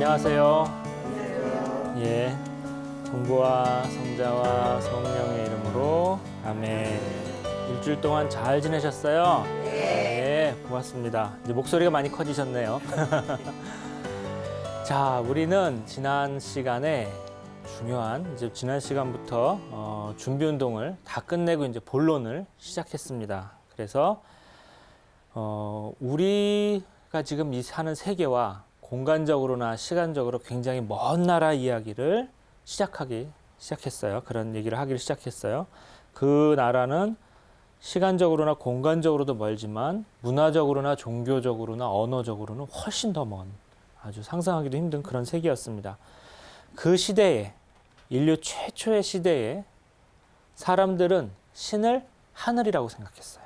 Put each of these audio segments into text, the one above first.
안녕하세요. 예, 성부와 성자와 성령의 이름으로 아멘. 일주일 동안 잘 지내셨어요? 네. 고맙습니다. 이제 목소리가 많이 커지셨네요. 자, 우리는 지난 시간에 이제 지난 시간부터 준비 운동을 다 끝내고 이제 본론을 시작했습니다. 그래서 우리가 지금 이 사는 세계와 공간적으로나 시간적으로 굉장히 먼 나라 이야기를 시작했어요. 그런 얘기를 하기를 시작했어요. 그 나라는 시간적으로나 공간적으로도 멀지만 문화적으로나 종교적으로나 언어적으로는 훨씬 더 먼, 아주 상상하기도 힘든 그런 세계였습니다. 그 시대에, 인류 최초의 시대에 사람들은 신을 하늘이라고 생각했어요.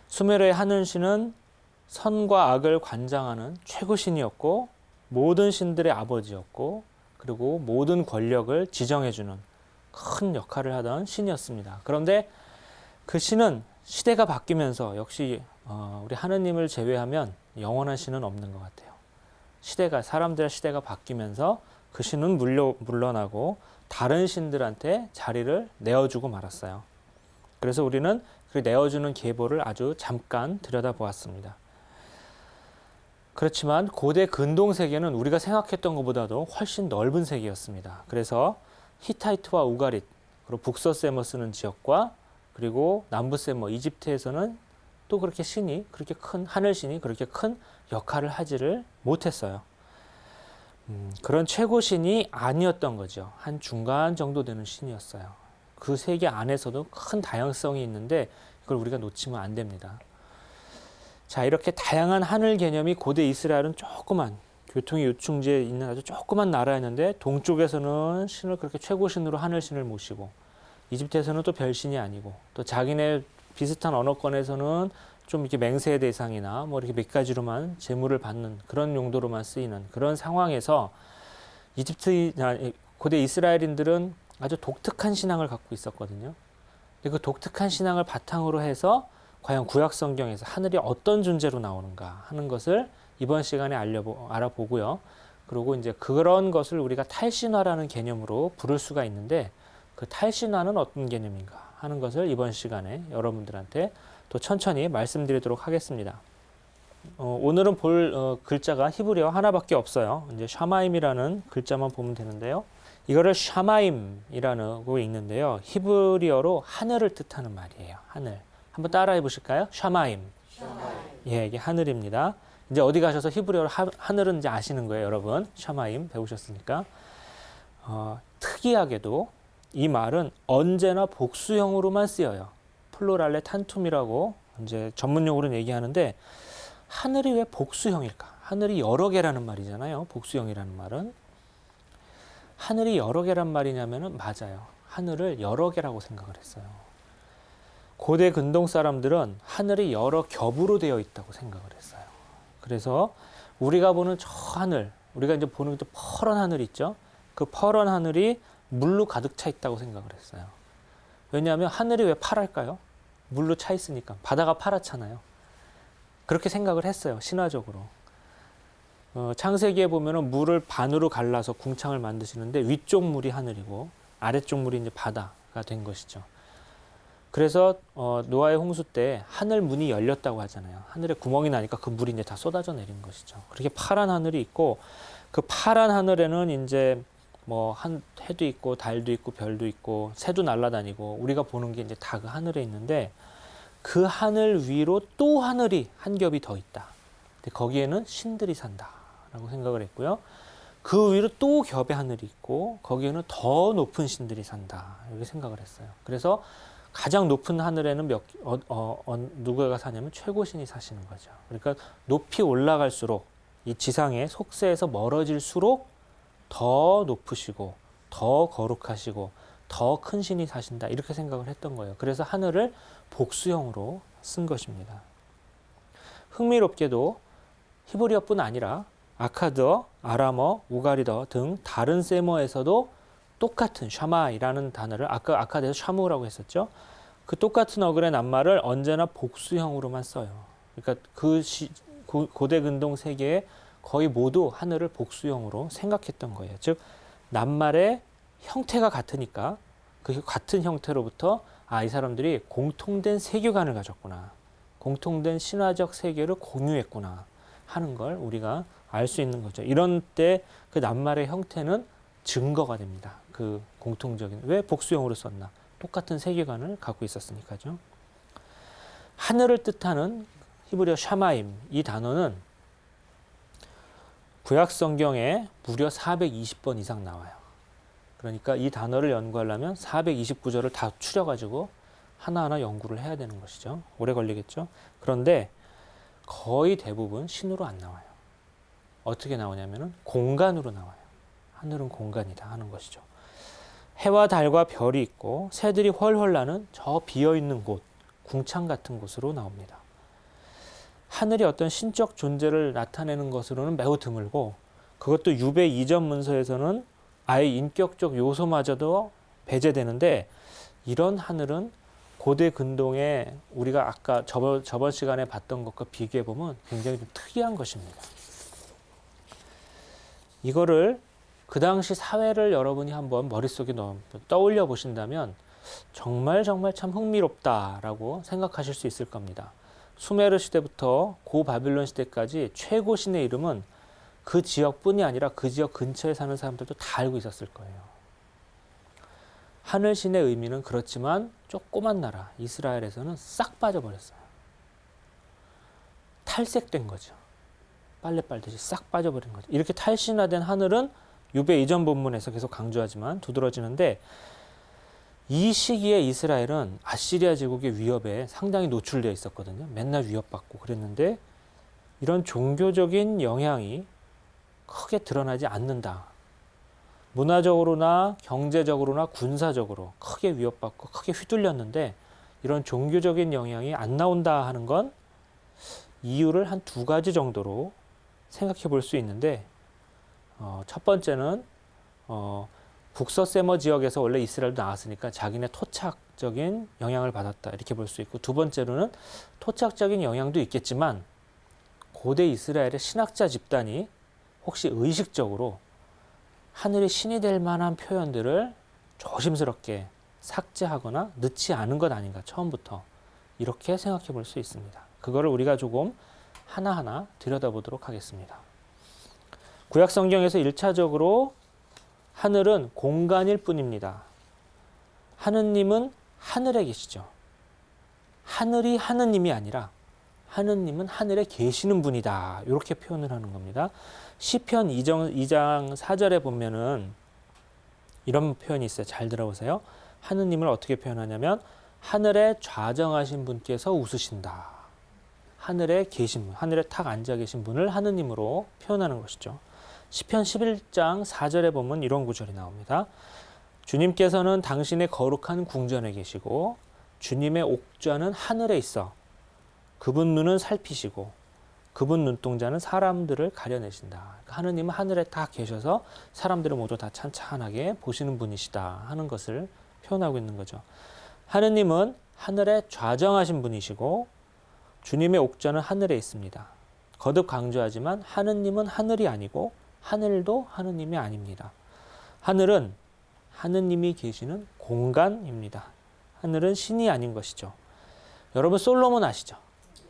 수메르의 하늘신은 선과 악을 관장하는 최고신이었고 모든 신들의 아버지였고 그리고 모든 권력을 지정해주는 큰 역할을 하던 신이었습니다. 그런데 그 신은 시대가 바뀌면서 역시 우리 하느님을 제외하면 영원한 신은 없는 것 같아요. 사람들의 시대가 바뀌면서 그 신은 물러나고 다른 신들한테 자리를 내어주고 말았어요. 그래서 우리는 그 내어주는 계보를 아주 잠깐 들여다보았습니다. 그렇지만 고대 근동 세계는 우리가 생각했던 것보다도 훨씬 넓은 세계였습니다. 그래서 히타이트와 우가릿, 그리고 북서세머 쓰는 지역과 그리고 남부세머, 이집트에서는 또 그렇게 하늘신이 그렇게 큰 역할을 하지를 못했어요. 그런 최고신이 아니었던 거죠. 한 중간 정도 되는 신이었어요. 그 세계 안에서도 큰 다양성이 있는데 이걸 우리가 놓치면 안 됩니다. 자, 이렇게 다양한 하늘 개념이 고대 이스라엘은 조그만 교통의 요충지에 있는 아주 조그만 나라였는데 동쪽에서는 신을 그렇게 최고신으로 하늘신을 모시고 이집트에서는 또 별신이 아니고 또 자기네 비슷한 언어권에서는 좀 이렇게 맹세의 대상이나 뭐 이렇게 몇 가지로만 제물을 받는 그런 용도로만 쓰이는 그런 상황에서 고대 이스라엘인들은 아주 독특한 신앙을 갖고 있었거든요. 근데 그 독특한 신앙을 바탕으로 해서 과연 구약 성경에서 하늘이 어떤 존재로 나오는가 하는 것을 이번 시간에 알아보고요. 그리고 이제 그런 것을 우리가 탈신화라는 개념으로 부를 수가 있는데 그 탈신화는 어떤 개념인가 하는 것을 이번 시간에 여러분들한테 또 천천히 말씀드리도록 하겠습니다. 오늘은 볼 글자가 히브리어 하나밖에 없어요. 이제 샤마임이라는 글자만 보면 되는데요. 이거를 샤마임이라고 읽는데요. 히브리어로 하늘을 뜻하는 말이에요. 하늘. 한번 따라해 보실까요? 샤마임. 예, 이게 하늘입니다. 이제 어디 가셔서 히브리어로 하늘은 이제 아시는 거예요, 여러분. 샤마임 배우셨으니까. 특이하게도 이 말은 언제나 복수형으로만 쓰여요. 플로랄레 탄툼이라고 이제 전문용어로는 얘기하는데 하늘이 왜 복수형일까? 하늘이 여러 개라는 말이잖아요. 복수형이라는 말은. 하늘이 여러 개란 말이냐면은 맞아요. 하늘을 여러 개라고 생각을 했어요. 고대 근동 사람들은 하늘이 여러 겹으로 되어 있다고 생각을 했어요. 그래서 우리가 보는 저 하늘, 우리가 이제 보는 그 퍼런 하늘 있죠? 그 퍼런 하늘이 물로 가득 차 있다고 생각을 했어요. 왜냐하면 하늘이 왜 파랄까요? 물로 차 있으니까. 바다가 파랗잖아요. 그렇게 생각을 했어요. 신화적으로. 창세기에 보면은 물을 반으로 갈라서 궁창을 만드시는데 위쪽 물이 하늘이고 아래쪽 물이 이제 바다가 된 것이죠. 그래서 노아의 홍수 때 하늘 문이 열렸다고 하잖아요. 하늘에 구멍이 나니까 그 물이 이제 다 쏟아져 내린 것이죠. 그렇게 파란 하늘이 있고 그 파란 하늘에는 이제 뭐 해도 있고 달도 있고 별도 있고 새도 날아다니고 우리가 보는 게 이제 다 그 하늘에 있는데 그 하늘 위로 또 하늘이 한 겹이 더 있다. 근데 거기에는 신들이 산다라고 생각을 했고요. 그 위로 또 겹의 하늘이 있고 거기에는 더 높은 신들이 산다. 이렇게 생각을 했어요. 그래서 가장 높은 하늘에는 누구가 사냐면 최고신이 사시는 거죠. 그러니까 높이 올라갈수록 이 지상의 속세에서 멀어질수록 더 높으시고 더 거룩하시고 더 큰 신이 사신다. 이렇게 생각을 했던 거예요. 그래서 하늘을 복수형으로 쓴 것입니다. 흥미롭게도 히브리어뿐 아니라 아카드어, 아람어, 우가리더 등 다른 세머에서도 똑같은 샤마이라는 단어를 아카드에서 샤무라고 했었죠. 그 똑같은 어근의 낱말을 언제나 복수형으로만 써요. 그러니까 고대 근동 세계에 거의 모두 하늘을 복수형으로 생각했던 거예요. 즉 낱말의 형태가 같으니까 그 같은 형태로부터 이 사람들이 공통된 세계관을 가졌구나. 공통된 신화적 세계를 공유했구나 하는 걸 우리가 알 수 있는 거죠. 이런 때 그 낱말의 형태는 증거가 됩니다. 그 공통적인 왜 복수형으로 썼나? 똑같은 세계관을 갖고 있었으니까죠. 하늘을 뜻하는 히브리어 샤마임 이 단어는 구약 성경에 무려 420번 이상 나와요. 그러니까 이 단어를 연구하려면 429절을 다 추려가지고 하나하나 연구를 해야 되는 것이죠. 오래 걸리겠죠. 그런데 거의 대부분 신으로 안 나와요. 어떻게 나오냐면은 공간으로 나와요. 하늘은 공간이다 하는 것이죠. 해와 달과 별이 있고 새들이 훨훨 나는 저 비어있는 곳, 궁창 같은 곳으로 나옵니다. 하늘이 어떤 신적 존재를 나타내는 것으로는 매우 드물고 그것도 유배 이전 문서에서는 아예 인격적 요소마저도 배제되는데 이런 하늘은 고대 근동에 우리가 아까 저번 시간에 봤던 것과 비교해 보면 굉장히 좀 특이한 것입니다. 이거를 그 당시 사회를 여러분이 한번 머릿속에 떠올려 보신다면 정말 참 흥미롭다라고 생각하실 수 있을 겁니다. 수메르 시대부터 고바빌론 시대까지 최고 신의 이름은 그 지역뿐이 아니라 그 지역 근처에 사는 사람들도 다 알고 있었을 거예요. 하늘신의 의미는 그렇지만 조그만 나라 이스라엘에서는 싹 빠져버렸어요. 탈색된 거죠. 빨래 빨듯이 싹 빠져버린 거죠. 이렇게 탈신화된 하늘은 유배 이전 본문에서 계속 강조하지만 두드러지는데 이 시기에 이스라엘은 아시리아 제국의 위협에 상당히 노출되어 있었거든요. 맨날 위협받고 그랬는데 이런 종교적인 영향이 크게 드러나지 않는다. 문화적으로나 경제적으로나 군사적으로 크게 위협받고 크게 휘둘렸는데 이런 종교적인 영향이 안 나온다 하는 건 이유를 한 두 가지 정도로 생각해 볼 수 있는데 첫 번째는 북서세머 지역에서 원래 이스라엘도 나왔으니까 자기네 토착적인 영향을 받았다 이렇게 볼 수 있고 두 번째로는 토착적인 영향도 있겠지만 고대 이스라엘의 신학자 집단이 혹시 의식적으로 하늘이 신이 될 만한 표현들을 조심스럽게 삭제하거나 넣지 않은 것 아닌가 처음부터 이렇게 생각해 볼 수 있습니다. 그거를 우리가 조금 하나하나 들여다보도록 하겠습니다. 구약 성경에서 1차적으로 하늘은 공간일 뿐입니다. 하느님은 하늘에 계시죠. 하늘이 하느님이 아니라 하느님은 하늘에 계시는 분이다. 이렇게 표현을 하는 겁니다. 시편 2장 4절에 보면은 이런 표현이 있어요. 잘 들어보세요. 하느님을 어떻게 표현하냐면 하늘에 좌정하신 분께서 웃으신다. 하늘에 계신 분, 하늘에 탁 앉아 계신 분을 하느님으로 표현하는 것이죠. 시편 11장 4절에 보면 이런 구절이 나옵니다. 주님께서는 당신의 거룩한 궁전에 계시고 주님의 옥좌는 하늘에 있어 그분 눈은 살피시고 그분 눈동자는 사람들을 가려내신다. 하느님은 하늘에 딱 계셔서 사람들을 모두 다 찬찬하게 보시는 분이시다 하는 것을 표현하고 있는 거죠. 하느님은 하늘에 좌정하신 분이시고 주님의 옥좌는 하늘에 있습니다. 거듭 강조하지만 하느님은 하늘이 아니고 하늘도 하느님이 아닙니다. 하늘은 하느님이 계시는 공간입니다. 하늘은 신이 아닌 것이죠. 여러분 솔로몬 아시죠?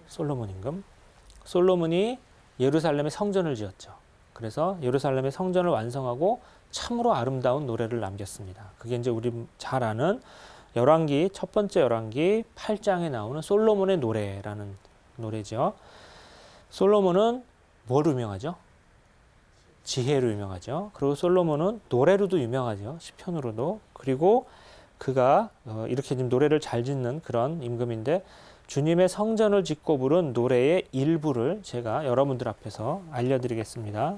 솔로몬 임금. 솔로몬이 예루살렘에 성전을 지었죠. 그래서 예루살렘의 성전을 완성하고 참으로 아름다운 노래를 남겼습니다. 그게 이제 우리 잘 아는 열왕기 첫 번째 열왕기 8장에 나오는 솔로몬의 노래라는 노래죠. 솔로몬은 뭐로 유명하죠? 지혜로 유명하죠. 그리고 솔로몬은 노래로도 유명하죠. 시편으로도. 그리고 그가 이렇게 지금 노래를 잘 짓는 그런 임금인데 주님의 성전을 짓고 부른 노래의 일부를 제가 여러분들 앞에서 알려드리겠습니다.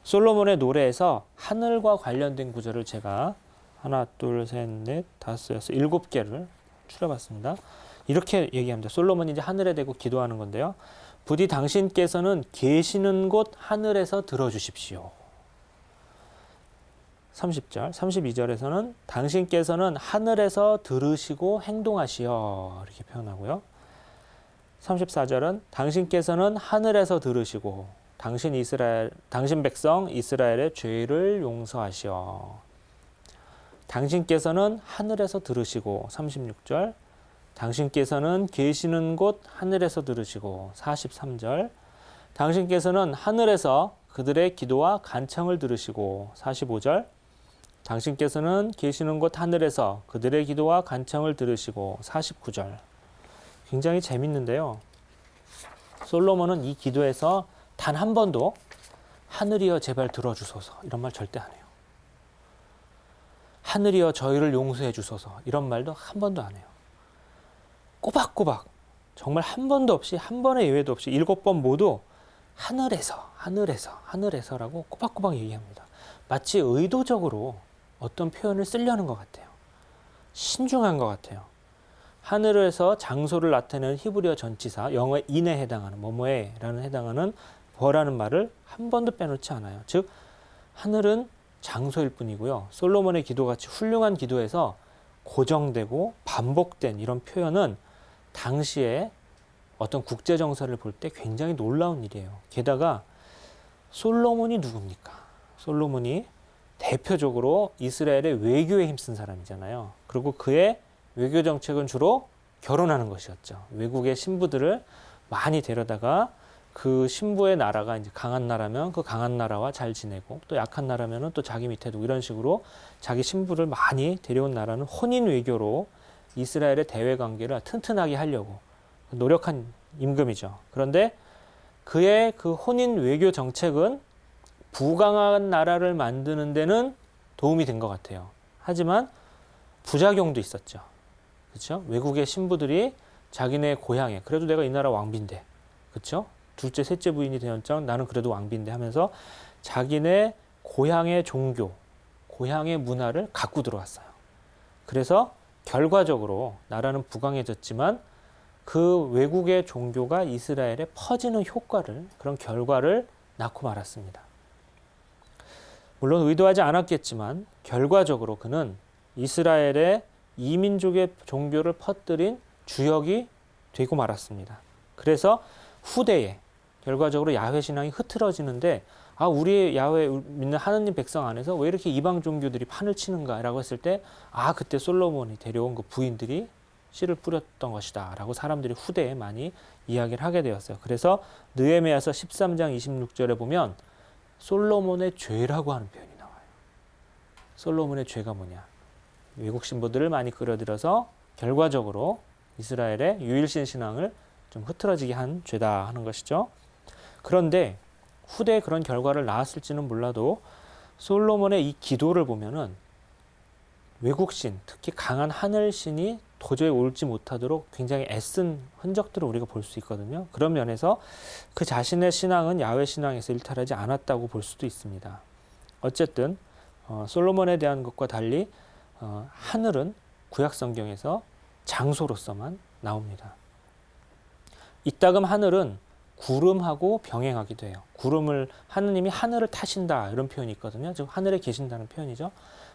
솔로몬의 노래에서 하늘과 관련된 구절을 제가 하나, 둘, 셋, 넷, 다섯, 여섯, 7개를 추려봤습니다. 이렇게 얘기합니다. 솔로몬이 이제 하늘에 대고 기도하는 건데요. 부디 당신께서는 계시는 곳 하늘에서 들어주십시오. 30절, 32절에서는 당신께서는 하늘에서 들으시고 행동하시어 이렇게 표현하고요. 34절은 당신께서는 하늘에서 들으시고 당신 백성 이스라엘의 죄를 용서하시어. 당신께서는 하늘에서 들으시고 36절. 당신께서는 계시는 곳 하늘에서 들으시고 43절. 당신께서는 하늘에서 그들의 기도와 간청을 들으시고 45절. 당신께서는 계시는 곳 하늘에서 그들의 기도와 간청을 들으시고 49절. 굉장히 재밌는데요. 솔로몬은 이 기도에서 단 한 번도 하늘이여 제발 들어주소서 이런 말 절대 안 해요. 하늘이여 저희를 용서해 주소서 이런 말도 한 번도 안 해요. 꼬박꼬박 정말 한 번도 없이 한 번의 예외도 없이 7번 모두 하늘에서라고 꼬박꼬박 얘기합니다. 마치 의도적으로 어떤 표현을 쓰려는 것 같아요. 신중한 것 같아요. 하늘에서 장소를 나타내는 히브리어 전치사, 영어의 in에 해당하는 뭐뭐에라는 해당하는 버라는 말을 한 번도 빼놓지 않아요. 즉 하늘은 장소일 뿐이고요. 솔로몬의 기도같이 훌륭한 기도에서 고정되고 반복된 이런 표현은 당시에 어떤 국제 정서를 볼 때 굉장히 놀라운 일이에요. 게다가 솔로몬이 누굽니까? 솔로몬이 대표적으로 이스라엘의 외교에 힘쓴 사람이잖아요. 그리고 그의 외교 정책은 주로 결혼하는 것이었죠. 외국의 신부들을 많이 데려다가 그 신부의 나라가 이제 강한 나라면 그 강한 나라와 잘 지내고 또 약한 나라면은 또 자기 밑에 두고 이런 식으로 자기 신부를 많이 데려온 나라는 혼인 외교로 이스라엘의 대외 관계를 튼튼하게 하려고 노력한 임금이죠. 그런데 그의 그 혼인 외교 정책은 부강한 나라를 만드는 데는 도움이 된 것 같아요. 하지만 부작용도 있었죠. 그렇죠? 외국의 신부들이 자기네 고향에 그래도 내가 이 나라 왕비인데, 그렇죠? 둘째, 셋째 부인이 되었지만 나는 그래도 왕비인데 하면서 자기네 고향의 종교, 고향의 문화를 갖고 들어왔어요. 그래서 결과적으로 나라는 부강해졌지만 그 외국의 종교가 이스라엘에 퍼지는 효과를, 그런 결과를 낳고 말았습니다. 물론 의도하지 않았겠지만 결과적으로 그는 이스라엘의 이민족의 종교를 퍼뜨린 주역이 되고 말았습니다. 그래서 후대에 결과적으로 야훼 신앙이 흐트러지는데 우리 야훼 믿는 하느님 백성 안에서 왜 이렇게 이방 종교들이 판을 치는가라고 했을 때 그때 솔로몬이 데려온 그 부인들이 씨를 뿌렸던 것이다 라고 사람들이 후대에 많이 이야기를 하게 되었어요. 그래서 느헤미야서 13장 26절에 보면 솔로몬의 죄라고 하는 표현이 나와요. 솔로몬의 죄가 뭐냐? 외국 신부들을 많이 끌어들여서 결과적으로 이스라엘의 유일신 신앙을 좀 흐트러지게 한 죄다 하는 것이죠. 그런데 후대에 그런 결과를 낳았을지는 몰라도 솔로몬의 이 기도를 보면은 외국신, 특히 강한 하늘신이 도저히 옳지 못하도록 굉장히 애쓴 흔적들을 우리가 볼 수 있거든요. 그런 면에서 그 자신의 신앙은 야훼 신앙에서 일탈하지 않았다고 볼 수도 있습니다. 어쨌든 솔로몬에 대한 것과 달리 하늘은 구약 성경에서 장소로서만 나옵니다. 이따금 하늘은 구름하고 병행하기도 해요. 하느님이 하늘을 타신다 이런 표현이 있거든요. 즉 하늘에 계신다는 표현이죠.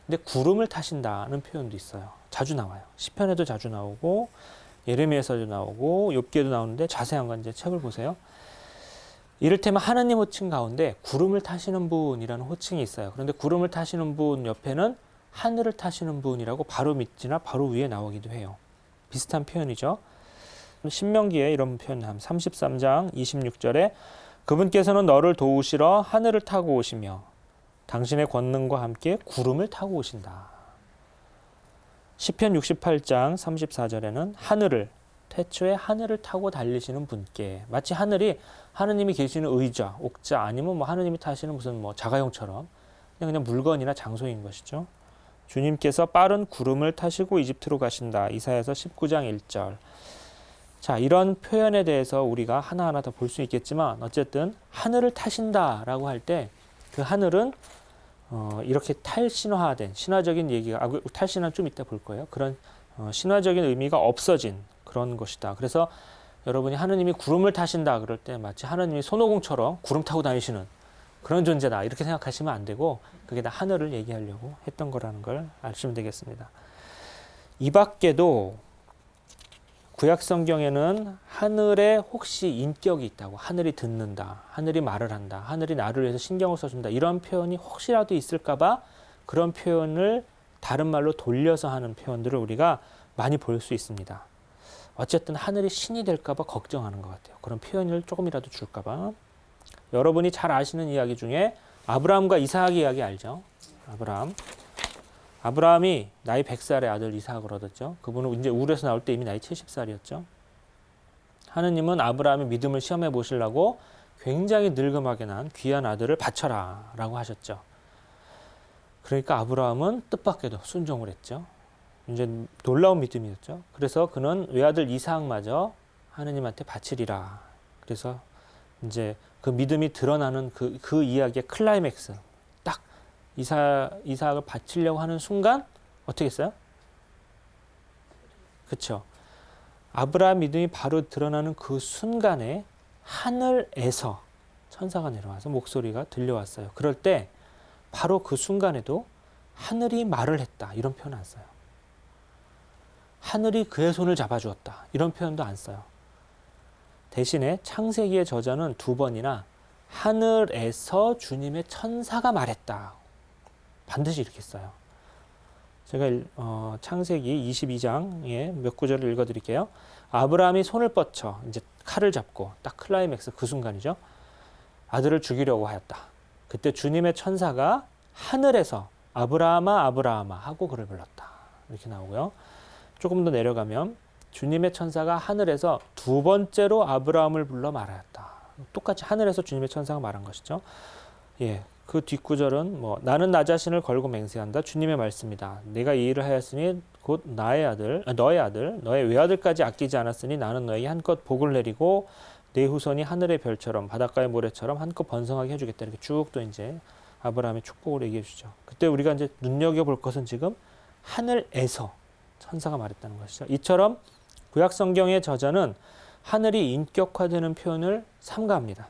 근데 구름을 타신다는 표현도 있어요. 자주 나와요. 시편에도 자주 나오고 예레미야서도 나오고 욥기에도 나오는데 자세한 건 이제 책을 보세요. 이를테면 하느님 호칭 가운데 구름을 타시는 분이라는 호칭이 있어요. 그런데 구름을 타시는 분 옆에는 하늘을 타시는 분이라고 바로 밑이나 바로 위에 나오기도 해요. 비슷한 표현이죠. 신명기에 이런 표현함 33장 26절에 그분께서는 너를 도우시러 하늘을 타고 오시며 당신의 권능과 함께 구름을 타고 오신다. 시편 68장 34절에는 태초에 하늘을 타고 달리시는 분께, 마치 하늘이 하느님이 계시는 의자, 옥자 아니면 하느님이 타시는 무슨 자가용처럼 그냥 물건이나 장소인 것이죠. 주님께서 빠른 구름을 타시고 이집트로 가신다. 이사야서 19장 1절. 자, 이런 표현에 대해서 우리가 하나하나 더 볼 수 있겠지만 어쨌든 하늘을 타신다라고 할 때 그 하늘은 이렇게 탈신화된 신화적인 얘기가 탈신화 좀 이따 볼 거예요. 그런 신화적인 의미가 없어진 그런 것이다. 그래서 여러분이 하느님이 구름을 타신다 그럴 때 마치 하느님이 손오공처럼 구름 타고 다니시는 그런 존재다 이렇게 생각하시면 안 되고 그게 다 하늘을 얘기하려고 했던 거라는 걸 아시면 되겠습니다. 이 밖에도 구약 성경에는 하늘에 혹시 인격이 있다고, 하늘이 듣는다, 하늘이 말을 한다, 하늘이 나를 위해서 신경을 써준다, 이런 표현이 혹시라도 있을까봐 그런 표현을 다른 말로 돌려서 하는 표현들을 우리가 많이 볼 수 있습니다. 어쨌든 하늘이 신이 될까봐 걱정하는 것 같아요. 그런 표현을 조금이라도 줄까봐. 여러분이 잘 아시는 이야기 중에 아브라함과 이삭 이야기 알죠? 아브라함이 나이 100살의 아들 이삭을 얻었죠. 그분은 이제 울에서 나올 때 이미 나이 70살이었죠. 하느님은 아브라함의 믿음을 시험해 보시려고 굉장히 늙음하게 난 귀한 아들을 바쳐라 라고 하셨죠. 그러니까 아브라함은 뜻밖에도 순종을 했죠. 이제 놀라운 믿음이었죠. 그래서 그는 외아들 이삭마저 하느님한테 바치리라. 그래서 이제 그 믿음이 드러나는 그 이야기의 클라이맥스, 딱 이삭을 바치려고 하는 순간 어떻게 했어요? 그렇죠. 아브라함 믿음이 바로 드러나는 그 순간에 하늘에서 천사가 내려와서 목소리가 들려왔어요. 그럴 때 바로 그 순간에도 하늘이 말을 했다, 이런 표현 안 써요. 하늘이 그의 손을 잡아주었다, 이런 표현도 안 써요. 대신에 창세기의 저자는 2번이나 하늘에서 주님의 천사가 말했다, 반드시 이렇게 써요. 제가 창세기 22장에 몇 구절을 읽어드릴게요. 아브라함이 손을 뻗쳐 이제 칼을 잡고 딱 클라이맥스 그 순간이죠. 아들을 죽이려고 하였다. 그때 주님의 천사가 하늘에서 아브라함아 아브라함아 하고 그를 불렀다, 이렇게 나오고요. 조금 더 내려가면 주님의 천사가 하늘에서 2번째로 아브라함을 불러 말하였다. 똑같이 하늘에서 주님의 천사가 말한 것이죠. 예, 그 뒷구절은 나는 나 자신을 걸고 맹세한다. 주님의 말씀이다. 내가 이 일을 하였으니 곧 너의 아들, 너의 외아들까지 아끼지 않았으니 나는 너에게 한껏 복을 내리고 내 후손이 하늘의 별처럼 바닷가의 모래처럼 한껏 번성하게 해주겠다. 이렇게 쭉 또 이제 아브라함의 축복을 얘기해 주죠. 그때 우리가 이제 눈여겨볼 것은 지금 하늘에서 천사가 말했다는 것이죠. 이처럼 구약 성경의 저자는 하늘이 인격화되는 표현을 삼가합니다.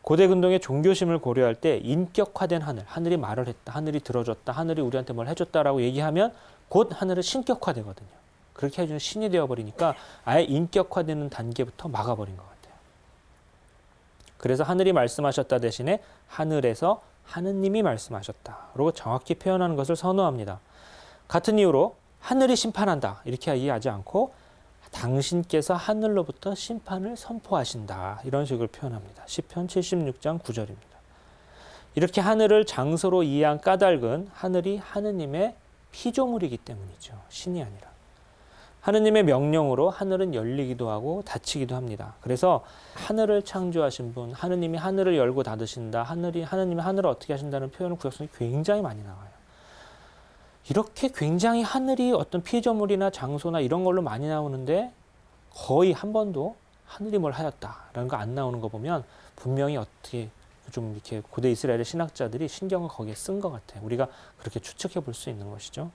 고대 근동의 종교심을 고려할 때 인격화된 하늘이 말을 했다, 하늘이 들어줬다, 하늘이 우리한테 뭘 해줬다라고 얘기하면 곧 하늘은 신격화되거든요. 그렇게 해주는 신이 되어버리니까 아예 인격화되는 단계부터 막아버린 것 같아요. 그래서 하늘이 말씀하셨다 대신에 하늘에서 하느님이 말씀하셨다, 그리고 정확히 표현하는 것을 선호합니다. 같은 이유로 하늘이 심판한다 이렇게 이해하지 않고 당신께서 하늘로부터 심판을 선포하신다, 이런 식으로 표현합니다. 시편 76장 9절입니다. 이렇게 하늘을 장소로 이해한 까닭은 하늘이 하느님의 피조물이기 때문이죠. 신이 아니라. 하느님의 명령으로 하늘은 열리기도 하고 닫히기도 합니다. 그래서 하늘을 창조하신 분, 하느님이 하늘을 열고 닫으신다, 하느님이 하늘을 어떻게 하신다는 표현은 구약성에 굉장히 많이 나와요. 이렇게 굉장히 하늘이 어떤 피조물이나 장소나 이런 걸로 많이 나오는데 거의 한 번도 하늘이 뭘 하였다라는 거 안 나오는 거 보면 분명히 어떻게 좀 이렇게 고대 이스라엘의 신학자들이 신경을 거기에 쓴 것 같아요. 우리가 그렇게 추측해 볼 수 있는 것이죠.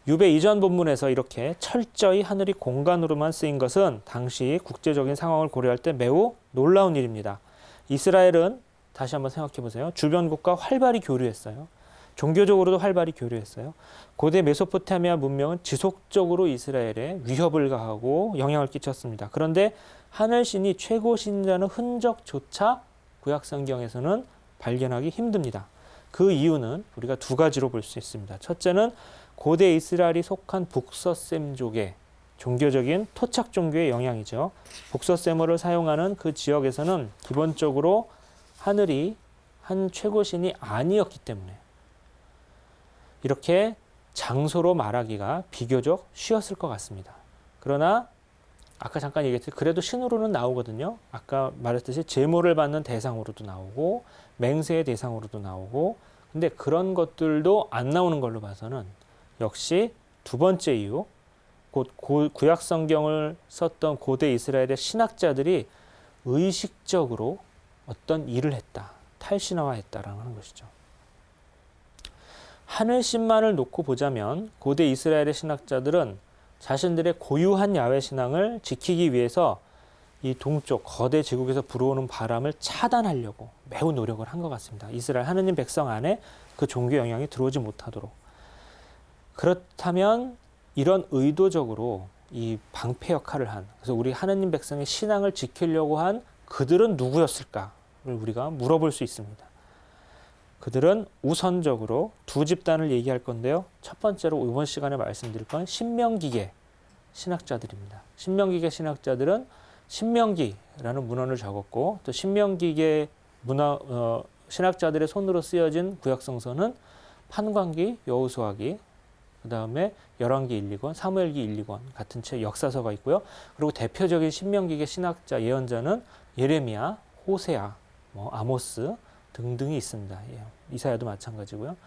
유배 이전 본문에서 이렇게 철저히 하늘이 공간으로만 쓰인 것은 당시 국제적인 상황을 고려할 때 매우 놀라운 일입니다. 이스라엘은 다시 한번 생각해 보세요. 주변국과 활발히 교류했어요. 종교적으로도 활발히 교류했어요. 고대 메소포타미아 문명은 지속적으로 이스라엘에 위협을 가하고 영향을 끼쳤습니다. 그런데 하늘신이 최고신이라는 흔적조차 구약 성경에서는 발견하기 힘듭니다. 그 이유는 우리가 2가지로 볼 수 있습니다. 첫째는 고대 이스라엘이 속한 북서셈족의 종교적인 토착 종교의 영향이죠. 북서세머를 사용하는 그 지역에서는 기본적으로 하늘이 한 최고신이 아니었기 때문에 이렇게 장소로 말하기가 비교적 쉬웠을 것 같습니다. 그러나 아까 잠깐 얘기했듯이 그래도 신으로는 나오거든요. 아까 말했듯이 제모를 받는 대상으로도 나오고 맹세의 대상으로도 나오고, 근데 그런 것들도 안 나오는 걸로 봐서는 역시 2번째 이유, 곧 구약 성경을 썼던 고대 이스라엘의 신학자들이 의식적으로 어떤 일을 했다, 탈신화했다라는 것이죠. 하늘신만을 놓고 보자면 고대 이스라엘의 신학자들은 자신들의 고유한 야훼 신앙을 지키기 위해서 이 동쪽 거대 제국에서 불어오는 바람을 차단하려고 매우 노력을 한 것 같습니다. 이스라엘 하느님 백성 안에 그 종교 영향이 들어오지 못하도록. 그렇다면 이런 의도적으로 이 방패 역할을 한, 그래서 우리 하느님 백성의 신앙을 지키려고 한 그들은 누구였을까를 우리가 물어볼 수 있습니다. 그들은 우선적으로 두 집단을 얘기할 건데요. 첫 번째로 이번 시간에 말씀드릴 건 신명기계 신학자들입니다. 신명기계 신학자들은 신명기라는 문헌을 적었고, 또 신명기계 신학자들의 손으로 쓰여진 구약성서는 판관기, 여호수아기, 그 다음에 열왕기 1, 2권, 사무엘기 1, 2권 같은 책 역사서가 있고요. 그리고 대표적인 신명기계 신학자 예언자는 예레미야, 호세아, 아모스 등등이 있습니다. 예, 이사야도 마찬가지고요.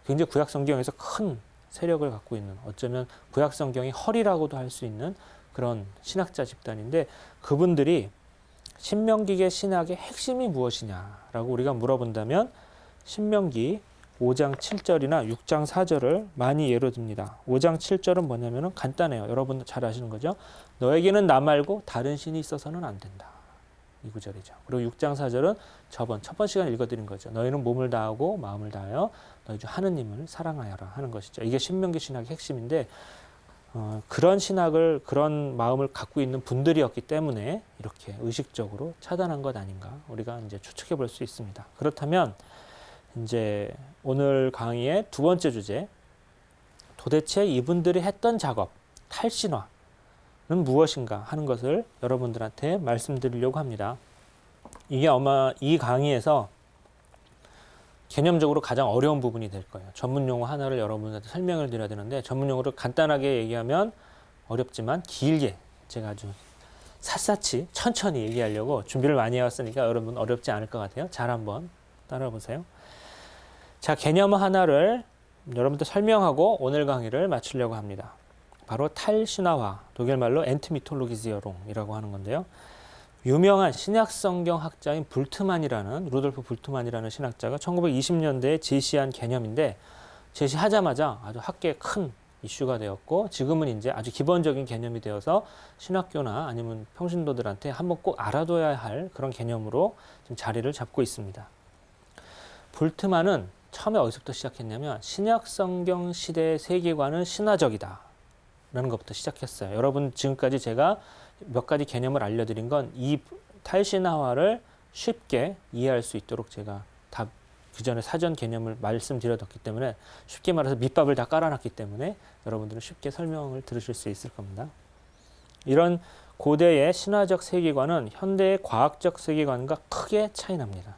굉장히 구약 성경에서 큰 세력을 갖고 있는, 어쩌면 구약 성경이 허리라고도 할 수 있는 그런 신학자 집단인데, 그분들이 신명기계 신학의 핵심이 무엇이냐라고 우리가 물어본다면 신명기 5장 7절이나 6장 4절을 많이 예로 듭니다. 5장 7절은 뭐냐면은 간단해요. 여러분 잘 아시는 거죠. 너에게는 나 말고 다른 신이 있어서는 안 된다. 이 구절이죠. 그리고 6장 4절은 첫 번 시간에 읽어드린 거죠. 너희는 몸을 다하고 마음을 다하여 너희 주 하느님을 사랑하여라 하는 것이죠. 이게 신명기 신학의 핵심인데, 그런 신학을, 그런 마음을 갖고 있는 분들이었기 때문에 이렇게 의식적으로 차단한 것 아닌가 우리가 이제 추측해 볼 수 있습니다. 그렇다면 이제 오늘 강의의 두 번째 주제, 도대체 이분들이 했던 작업, 탈신화는 무엇인가 하는 것을 여러분들한테 말씀드리려고 합니다. 이게 아마 이 강의에서 개념적으로 가장 어려운 부분이 될 거예요. 전문 용어 하나를 여러분들한테 설명을 드려야 되는데, 전문 용어를 간단하게 얘기하면 어렵지만 길게 제가 아주 샅샅이 천천히 얘기하려고 준비를 많이 해왔으니까 여러분 어렵지 않을 것 같아요. 잘 한번 따라 보세요. 자, 개념 하나를 여러분들 설명하고 오늘 강의를 마치려고 합니다. 바로 탈신화화, 독일말로 엔트미톨로기지어롱이라고 하는 건데요. 유명한 신약성경 학자인 루돌프 불트만이라는 신학자가 1920년대에 제시한 개념인데, 제시하자마자 아주 학계에 큰 이슈가 되었고, 지금은 이제 아주 기본적인 개념이 되어서 신학교나 아니면 평신도들한테 한번 꼭 알아둬야 할 그런 개념으로 좀 자리를 잡고 있습니다. 불트만은 처음에 어디서부터 시작했냐면, 신약성경 시대의 세계관은 신화적이다 라는 것부터 시작했어요. 여러분, 지금까지 제가 몇 가지 개념을 알려드린 건 이 탈신화화를 쉽게 이해할 수 있도록 제가 다 그전에 사전 개념을 말씀드렸기 때문에, 쉽게 말해서 밑밥을 다 깔아놨기 때문에 여러분들은 쉽게 설명을 들으실 수 있을 겁니다. 이런 고대의 신화적 세계관은 현대의 과학적 세계관과 크게 차이 납니다.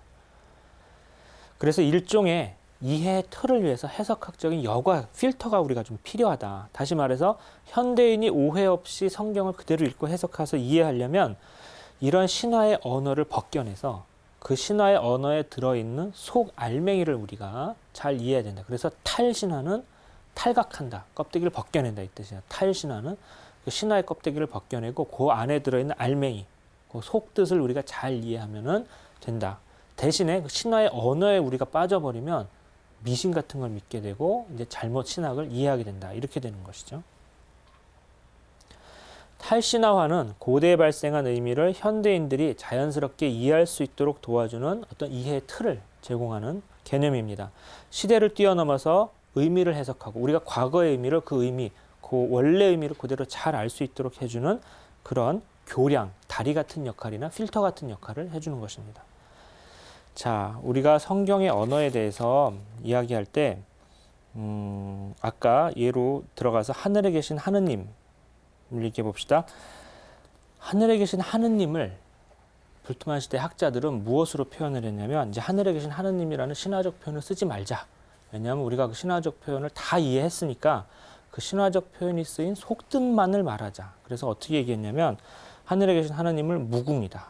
그래서 일종의 이해의 틀을 위해서 해석학적인 여과, 필터가 우리가 좀 필요하다. 다시 말해서 현대인이 오해 없이 성경을 그대로 읽고 해석해서 이해하려면 이런 신화의 언어를 벗겨내서 그 신화의 언어에 들어있는 속 알맹이를 우리가 잘 이해해야 된다. 그래서 탈신화는 탈각한다, 껍데기를 벗겨낸다 이 뜻이야. 탈신화는 그 신화의 껍데기를 벗겨내고 그 안에 들어있는 알맹이, 그 속뜻을 우리가 잘 이해하면 된다. 대신에 그 신화의 언어에 우리가 빠져버리면 미신 같은 걸 믿게 되고 이제 잘못 신학을 이해하게 된다. 이렇게 되는 것이죠. 탈신화화는 고대에 발생한 의미를 현대인들이 자연스럽게 이해할 수 있도록 도와주는 어떤 이해의 틀을 제공하는 개념입니다. 시대를 뛰어넘어서 의미를 해석하고 우리가 과거의 의미를 그 의미, 그 원래 의미를 그대로 잘 알 수 있도록 해주는 그런 교량, 다리 같은 역할이나 필터 같은 역할을 해주는 것입니다. 자, 우리가 성경의 언어에 대해서 이야기할 때 아까 예로 들어가서 하늘에 계신 하느님을 얘기해 봅시다. 하늘에 계신 하느님을 불트만 시대 학자들은 무엇으로 표현을 했냐면, 이제 하늘에 계신 하느님이라는 신화적 표현을 쓰지 말자. 왜냐하면 우리가 그 신화적 표현을 다 이해했으니까 그 신화적 표현이 쓰인 속뜻만을 말하자. 그래서 어떻게 얘기했냐면, 하늘에 계신 하느님을 무궁이다,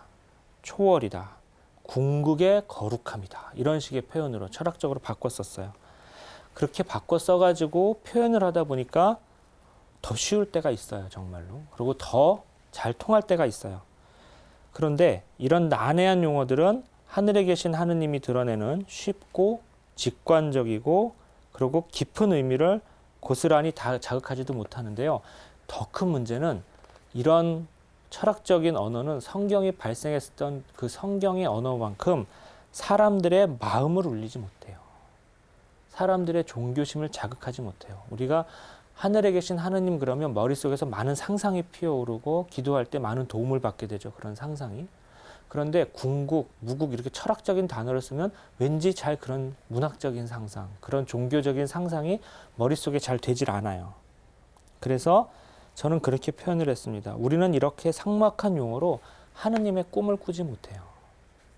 초월이다, 궁극의 거룩함이다, 이런 식의 표현으로 철학적으로 바꿨었어요. 그렇게 바꿔 써가지고 표현을 하다 보니까 더 쉬울 때가 있어요, 정말로. 그리고 더 잘 통할 때가 있어요. 그런데 이런 난해한 용어들은 하늘에 계신 하느님이 드러내는 쉽고 직관적이고 그리고 깊은 의미를 고스란히 다 자극하지도 못하는데요. 더 큰 문제는 이런 철학적인 언어는 성경이 발생했던 그 성경의 언어만큼 사람들의 마음을 울리지 못해요. 사람들의 종교심을 자극하지 못해요. 우리가 하늘에 계신 하느님 그러면 머릿속에서 많은 상상이 피어오르고 기도할 때 많은 도움을 받게 되죠. 그런 상상이. 그런데 궁극, 무국 이렇게 철학적인 단어를 쓰면 왠지 잘 그런 문학적인 상상, 그런 종교적인 상상이 머릿속에 잘 되질 않아요. 그래서 저는 그렇게 표현을 했습니다. 우리는 이렇게 삭막한 용어로 하느님의 꿈을 꾸지 못해요.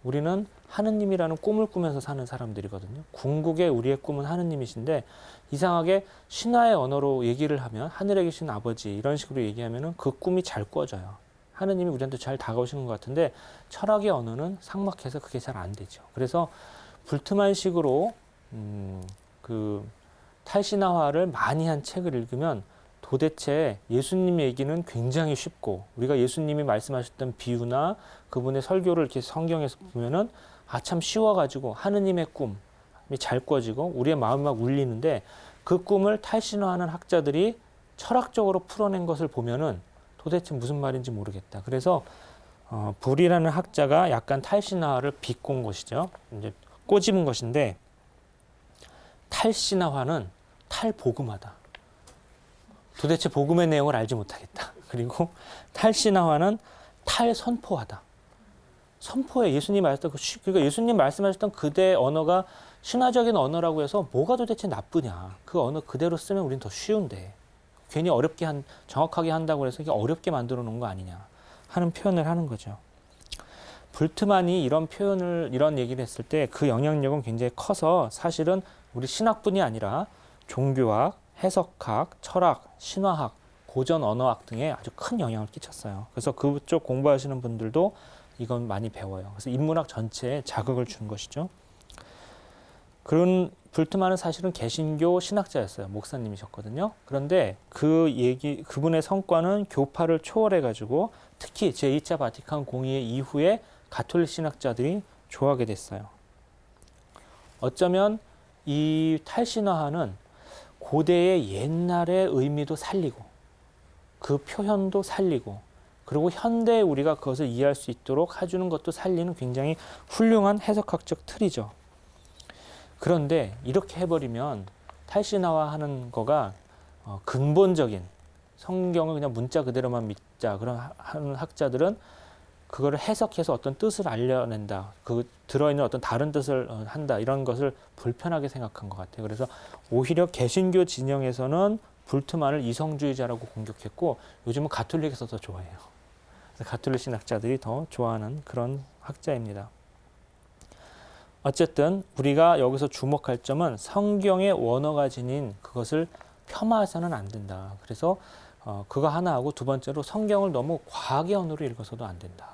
우리는 하느님이라는 꿈을 꾸면서 사는 사람들이거든요. 궁극의 우리의 꿈은 하느님이신데 이상하게 신화의 언어로 얘기를 하면 하늘에 계신 아버지 이런 식으로 얘기하면 그 꿈이 잘 꿔져요. 하느님이 우리한테 잘 다가오시는 것 같은데 철학의 언어는 삭막해서 그게 잘 안 되죠. 그래서 불트만식으로 그 탈신화화를 많이 한 책을 읽으면 도대체 예수님 얘기는 굉장히 쉽고 우리가 예수님이 말씀하셨던 비유나 그분의 설교를 이렇게 성경에서 보면은 참 쉬워가지고 하느님의 꿈이 잘 꿔지고 우리의 마음이 막 울리는데 그 꿈을 탈신화하는 학자들이 철학적으로 풀어낸 것을 보면은 도대체 무슨 말인지 모르겠다. 그래서 불이라는 학자가 약간 탈신화를 비꼰 것이죠. 이제 꼬집은 것인데 탈신화화는 탈복음화다. 도대체 복음의 내용을 알지 못하겠다. 그리고 탈신화화는 탈선포하다. 선포에 예수님 말씀하셨던 그러니까 예수님 말씀하셨던 그대 언어가 신화적인 언어라고 해서 뭐가 도대체 나쁘냐. 그 언어 그대로 쓰면 우리는 더 쉬운데 괜히 어렵게 정확하게 한다고 해서 이게 어렵게 만들어 놓은 거 아니냐 하는 표현을 하는 거죠. 불트만이 이런 얘기를 했을 때 그 영향력은 굉장히 커서 사실은 우리 신학뿐이 아니라 종교학, 해석학, 철학, 신화학, 고전 언어학 등에 아주 큰 영향을 끼쳤어요. 그래서 그쪽 공부하시는 분들도 이건 많이 배워요. 그래서 인문학 전체에 자극을 준 것이죠. 그런 불트만은 사실은 개신교 신학자였어요. 목사님이셨거든요. 그런데 그분의 성과는 교파를 초월해가지고 특히 제2차 바티칸 공의회 이후에 가톨릭 신학자들이 좋아하게 됐어요. 어쩌면 이 탈신화하는 고대의 옛날의 의미도 살리고 그 표현도 살리고 그리고 현대에 우리가 그것을 이해할 수 있도록 해주는 것도 살리는 굉장히 훌륭한 해석학적 틀이죠. 그런데 이렇게 해버리면 탈신화화하는 거가 근본적인 성경을 그냥 문자 그대로만 믿자 그런 하는 학자들은 그거를 해석해서 어떤 뜻을 알려낸다. 그 들어있는 어떤 다른 뜻을 한다. 이런 것을 불편하게 생각한 것 같아요. 그래서 오히려 개신교 진영에서는 불트만을 이성주의자라고 공격했고 요즘은 가톨릭에서 더 좋아해요. 그래서 가톨릭 신학자들이 더 좋아하는 그런 학자입니다. 어쨌든 우리가 여기서 주목할 점은 성경의 원어가 지닌 그것을 폄하해서는 안 된다. 그래서 그거 하나 하고 두 번째로 성경을 너무 과학의 언어로 읽어서도 안 된다.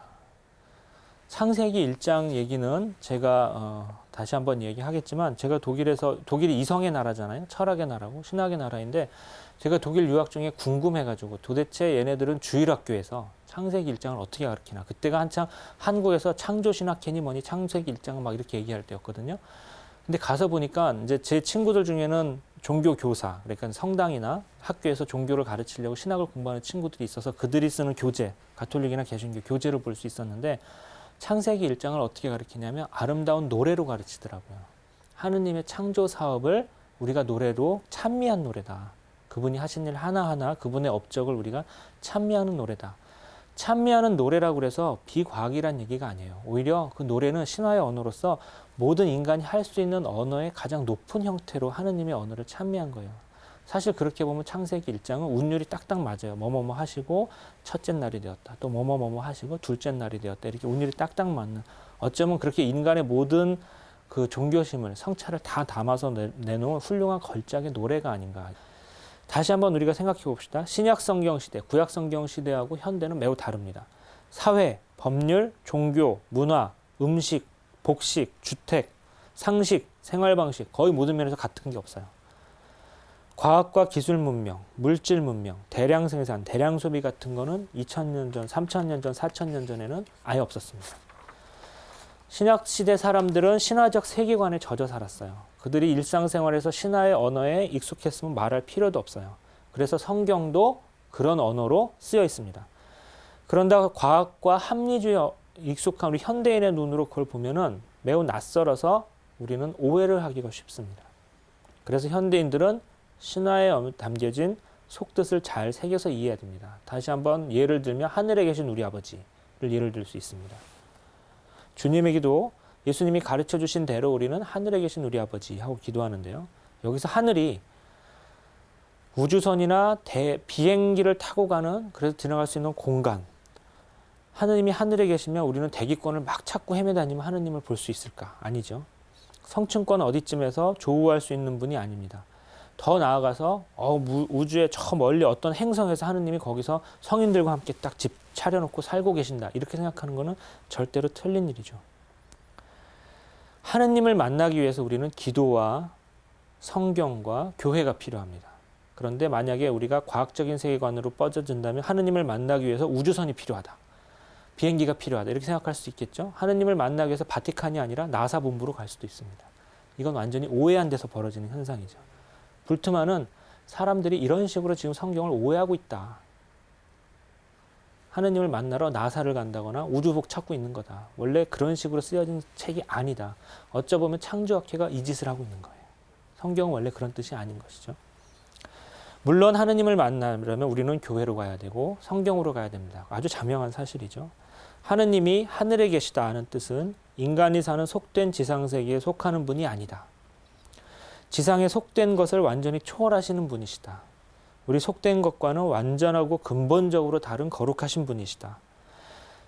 창세기 1장 얘기는 제가 다시 한번 얘기하겠지만 제가 독일이 이성의 나라잖아요. 철학의 나라고 신학의 나라인데 제가 독일 유학 중에 궁금해가지고 도대체 얘네들은 주일학교에서 창세기 1장을 어떻게 가르치나. 그때가 한창 한국에서 창조신학회니 뭐니 창세기 1장을 막 이렇게 얘기할 때였거든요. 근데 가서 보니까 이제 제 친구들 중에는 종교 교사, 그러니까 성당이나 학교에서 종교를 가르치려고 신학을 공부하는 친구들이 있어서 그들이 쓰는 교재, 가톨릭이나 개신교 교재를 볼 수 있었는데 창세기 1장을 어떻게 가르치냐면 아름다운 노래로 가르치더라고요. 하느님의 창조 사업을 우리가 노래로 찬미한 노래다. 그분이 하신 일 하나하나 그분의 업적을 우리가 찬미하는 노래다. 찬미하는 노래라고 그래서 비과학이란 얘기가 아니에요. 오히려 그 노래는 신화의 언어로서 모든 인간이 할 수 있는 언어의 가장 높은 형태로 하느님의 언어를 찬미한 거예요. 사실 그렇게 보면 창세기 1장은 운율이 딱딱 맞아요. 뭐뭐뭐 하시고 첫째 날이 되었다. 또 뭐뭐뭐 하시고 둘째 날이 되었다. 이렇게 운율이 딱딱 맞는. 어쩌면 그렇게 인간의 모든 그 종교심을 성찰을 다 담아서 내놓은 훌륭한 걸작의 노래가 아닌가. 다시 한번 우리가 생각해 봅시다. 신약 성경 시대, 구약 성경 시대하고 현대는 매우 다릅니다. 사회, 법률, 종교, 문화, 음식, 복식, 주택, 상식, 생활 방식 거의 모든 면에서 같은 게 없어요. 과학과 기술 문명, 물질 문명, 대량 생산, 대량 소비 같은 거는 2000년 전, 3000년 전, 4000년 전에는 아예 없었습니다. 신약 시대 사람들은 신화적 세계관에 젖어 살았어요. 그들이 일상생활에서 신화의 언어에 익숙했으면 말할 필요도 없어요. 그래서 성경도 그런 언어로 쓰여 있습니다. 그런데 과학과 합리주의에 익숙한 우리 현대인의 눈으로 그걸 보면은 매우 낯설어서 우리는 오해를 하기가 쉽습니다. 그래서 현대인들은 신화에 담겨진 속뜻을 잘 새겨서 이해해야 됩니다. 다시 한번 예를 들면 하늘에 계신 우리 아버지를 예를 들 수 있습니다. 주님에게도 예수님이 가르쳐 주신 대로 우리는 하늘에 계신 우리 아버지 하고 기도하는데요. 여기서 하늘이 우주선이나 비행기를 타고 가는, 그래서 지나갈 수 있는 공간. 하느님이 하늘에 계시면 우리는 대기권을 막 찾고 헤매다니면 하느님을 볼 수 있을까? 아니죠. 성층권 어디쯤에서 조우할 수 있는 분이 아닙니다. 더 나아가서 우주의 저 멀리 어떤 행성에서 하느님이 거기서 성인들과 함께 딱 집 차려놓고 살고 계신다. 이렇게 생각하는 것은 절대로 틀린 일이죠. 하느님을 만나기 위해서 우리는 기도와 성경과 교회가 필요합니다. 그런데 만약에 우리가 과학적인 세계관으로 뻗어진다면 하느님을 만나기 위해서 우주선이 필요하다. 비행기가 필요하다. 이렇게 생각할 수 있겠죠. 하느님을 만나기 위해서 바티칸이 아니라 나사 본부로 갈 수도 있습니다. 이건 완전히 오해한 데서 벌어지는 현상이죠. 불트만은 사람들이 이런 식으로 지금 성경을 오해하고 있다. 하느님을 만나러 나사를 간다거나 우주복 찾고 있는 거다. 원래 그런 식으로 쓰여진 책이 아니다. 어쩌보면 창조학회가 이 짓을 하고 있는 거예요. 성경은 원래 그런 뜻이 아닌 것이죠. 물론 하느님을 만나려면 우리는 교회로 가야 되고 성경으로 가야 됩니다. 아주 자명한 사실이죠. 하느님이 하늘에 계시다 하는 뜻은 인간이 사는 속된 지상세계에 속하는 분이 아니다. 지상에 속된 것을 완전히 초월하시는 분이시다. 우리 속된 것과는 완전하고 근본적으로 다른 거룩하신 분이시다.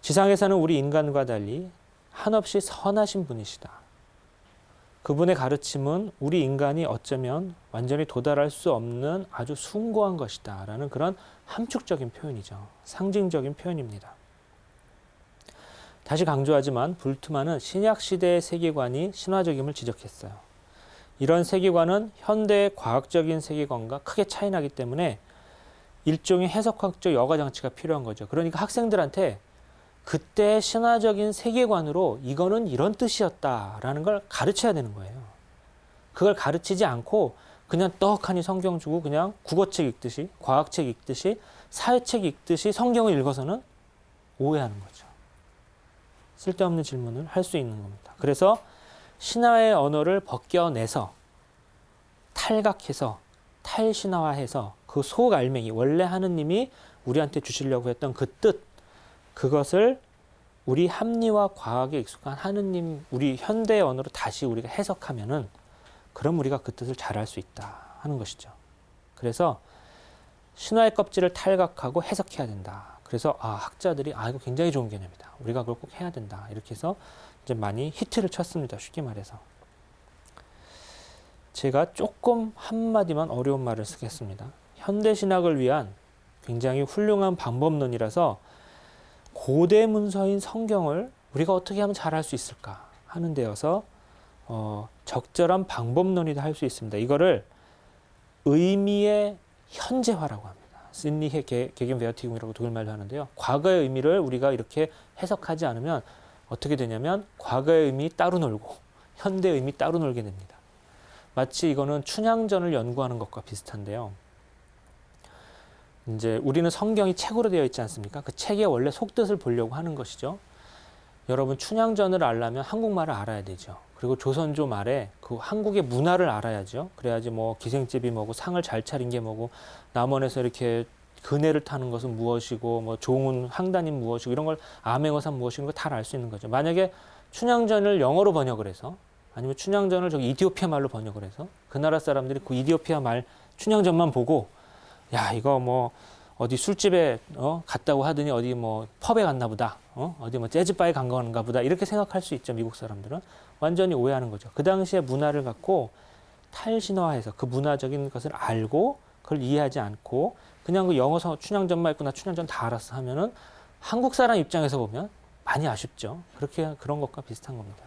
지상에 사는 우리 인간과 달리 한없이 선하신 분이시다. 그분의 가르침은 우리 인간이 어쩌면 완전히 도달할 수 없는 아주 숭고한 것이다 라는 그런 함축적인 표현이죠. 상징적인 표현입니다. 다시 강조하지만 불트만은 신약시대의 세계관이 신화적임을 지적했어요. 이런 세계관은 현대의 과학적인 세계관과 크게 차이 나기 때문에 일종의 해석학적 여과장치가 필요한 거죠. 그러니까 학생들한테 그때의 신화적인 세계관으로 이거는 이런 뜻이었다라는 걸 가르쳐야 되는 거예요. 그걸 가르치지 않고 그냥 떡하니 성경 주고 그냥 국어책 읽듯이, 과학책 읽듯이, 사회책 읽듯이 성경을 읽어서는 오해하는 거죠. 쓸데없는 질문을 할 수 있는 겁니다. 그래서 신화의 언어를 벗겨내서 탈각해서 탈신화화해서 그 속 알맹이, 원래 하느님이 우리한테 주시려고 했던 그 뜻, 그것을 우리 합리와 과학에 익숙한 하느님, 우리 현대의 언어로 다시 우리가 해석하면은 그럼 우리가 그 뜻을 잘 알 수 있다 하는 것이죠. 그래서 신화의 껍질을 탈각하고 해석해야 된다. 그래서 학자들이 이거 굉장히 좋은 개념이다. 우리가 그걸 꼭 해야 된다. 이렇게 해서 이제 많이 히트를 쳤습니다. 쉽게 말해서. 제가 조금 한마디만 어려운 말을 쓰겠습니다. 현대신학을 위한 굉장히 훌륭한 방법론이라서 고대 문서인 성경을 우리가 어떻게 하면 잘할 수 있을까 하는 데여서 적절한 방법론이다 할 수 있습니다. 이거를 의미의 현재화라고 합니다. 시드니 게겐베어티움이라고 독일말로 하는데요. 과거의 의미를 우리가 이렇게 해석하지 않으면 어떻게 되냐면 과거의 의미 따로 놀고 현대의 의미 따로 놀게 됩니다. 마치 이거는 춘향전을 연구하는 것과 비슷한데요. 이제 우리는 성경이 책으로 되어 있지 않습니까? 그 책의 원래 속뜻을 보려고 하는 것이죠. 여러분 춘향전을 알려면 한국말을 알아야 되죠. 그리고 조선조 말에 그 한국의 문화를 알아야죠. 그래야지 뭐 기생집이 뭐고 상을 잘 차린 게 뭐고 남원에서 이렇게 그네를 타는 것은 무엇이고 뭐 종은 항단이 무엇이고 이런 걸 암행어사 무엇이고 이런 걸 다 알 수 있는 거죠. 만약에 춘향전을 영어로 번역을 해서 아니면 춘향전을 저기 이디오피아 말로 번역을 해서 그 나라 사람들이 그 이디오피아 말 춘향전만 보고 야 이거 뭐 어디 술집에 갔다고 하더니 어디 뭐 펍에 갔나 보다 어디 뭐 재즈바에 간 건가 보다 이렇게 생각할 수 있죠. 미국 사람들은 완전히 오해하는 거죠. 그 당시의 문화를 갖고 탈신화해서 그 문화적인 것을 알고 그걸 이해하지 않고 그냥 그 영어 춘향전만 있고 나 춘향전 다 알았어 하면은 한국 사람 입장에서 보면 많이 아쉽죠. 그런 것과 비슷한 겁니다.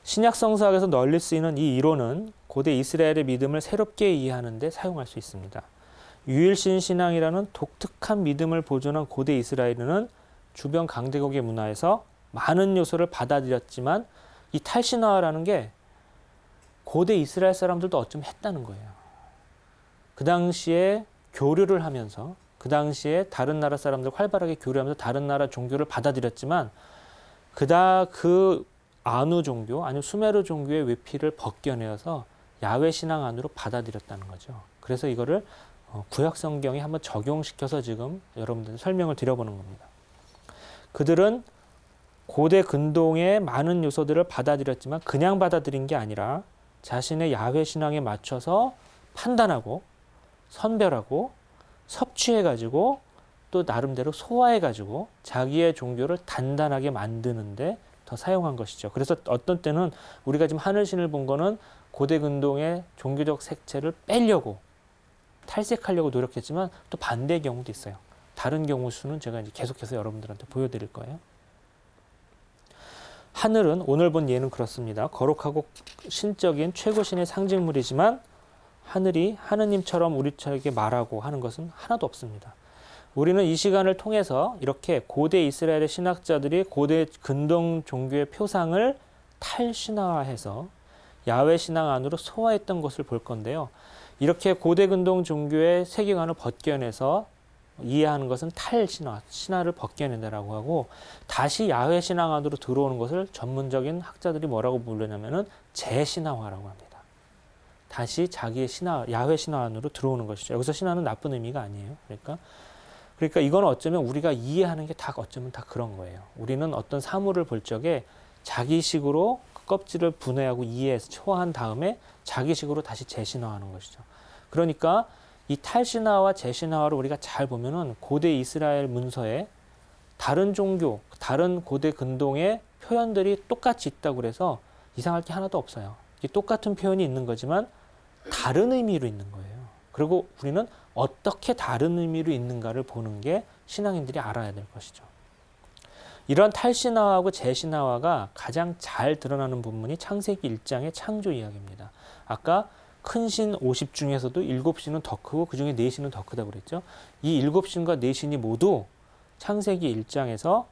신약 성서학에서 널리 쓰이는 이 이론은 고대 이스라엘의 믿음을 새롭게 이해하는 데 사용할 수 있습니다. 유일신 신앙이라는 독특한 믿음을 보존한 고대 이스라엘은 주변 강대국의 문화에서 많은 요소를 받아들였지만 이 탈신화라는 게 고대 이스라엘 사람들도 어쩜 했다는 거예요. 그 당시에 교류를 하면서 그 당시에 다른 나라 사람들 활발하게 교류하면서 다른 나라 종교를 받아들였지만 그 아누 종교 아니면 수메르 종교의 외피를 벗겨내어서 야훼 신앙 안으로 받아들였다는 거죠. 그래서 이거를 구약 성경에 한번 적용시켜서 지금 여러분들 설명을 드려보는 겁니다. 그들은 고대 근동의 많은 요소들을 받아들였지만 그냥 받아들인 게 아니라 자신의 야훼 신앙에 맞춰서 판단하고 선별하고 섭취해가지고 또 나름대로 소화해가지고 자기의 종교를 단단하게 만드는데 더 사용한 것이죠. 그래서 어떤 때는 우리가 지금 하늘신을 본 거는 고대 근동의 종교적 색채를 빼려고 탈색하려고 노력했지만 또 반대의 경우도 있어요. 다른 경우 수는 제가 이제 계속해서 여러분들한테 보여드릴 거예요. 하늘은 오늘 본 예는 그렇습니다. 거룩하고 신적인 최고신의 상징물이지만 하늘이 하느님처럼 우리에게 말하고 하는 것은 하나도 없습니다. 우리는 이 시간을 통해서 이렇게 고대 이스라엘의 신학자들이 고대 근동 종교의 표상을 탈신화해서 야훼 신앙 안으로 소화했던 것을 볼 건데요. 이렇게 고대 근동 종교의 세계관을 벗겨내서 이해하는 것은 탈신화, 신화를 벗겨낸다라고 하고 다시 야훼 신앙 안으로 들어오는 것을 전문적인 학자들이 뭐라고 부르냐면은 재신화화라고 합니다. 다시 자기의 신화, 야훼 신화 안으로 들어오는 것이죠. 여기서 신화는 나쁜 의미가 아니에요. 그러니까 이건 어쩌면 우리가 이해하는 게 다 어쩌면 다 그런 거예요. 우리는 어떤 사물을 볼 적에 자기식으로 그 껍질을 분해하고 이해해서 초화한 다음에 자기식으로 다시 재신화하는 것이죠. 그러니까 이 탈신화와 재신화를 우리가 잘 보면은 고대 이스라엘 문서에 다른 종교, 다른 고대 근동의 표현들이 똑같이 있다고 그래서 이상할 게 하나도 없어요. 똑같은 표현이 있는 거지만 다른 의미로 있는 거예요. 그리고 우리는 어떻게 다른 의미로 있는가를 보는 게 신앙인들이 알아야 될 것이죠. 이런 탈신화하고 재신화가 가장 잘 드러나는 부분이 창세기 1장의 창조 이야기입니다. 아까 큰 신 50 중에서도 7신은 더 크고 그 중에 4신은 더 크다고 그랬죠. 이 7신과 4신이 모두 창세기 1장에서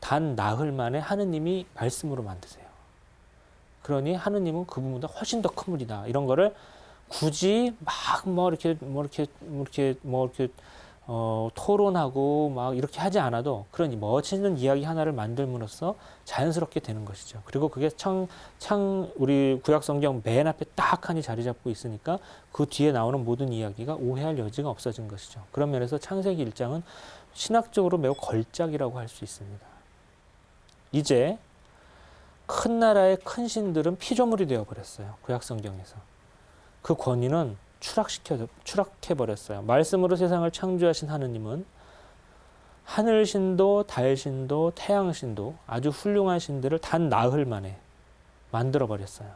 단 나흘 만에 하느님이 말씀으로 만드세요. 그러니 하느님은 그 부분보다 훨씬 더 큰 물이다. 이런 거를 굳이 막 이렇게 토론하고 막 이렇게 하지 않아도 그런 멋있는 이야기 하나를 만들므로써 자연스럽게 되는 것이죠. 그리고 그게 우리 구약 성경 맨 앞에 딱하니 자리 잡고 있으니까 그 뒤에 나오는 모든 이야기가 오해할 여지가 없어진 것이죠. 그런 면에서 창세기 1장은 신학적으로 매우 걸작이라고 할 수 있습니다. 이제 큰 나라의 큰 신들은 피조물이 되어버렸어요. 구약 성경에서. 그 권위는 추락해버렸어요. 말씀으로 세상을 창조하신 하느님은 하늘신도 달신도 태양신도 아주 훌륭한 신들을 단 나흘 만에 만들어버렸어요.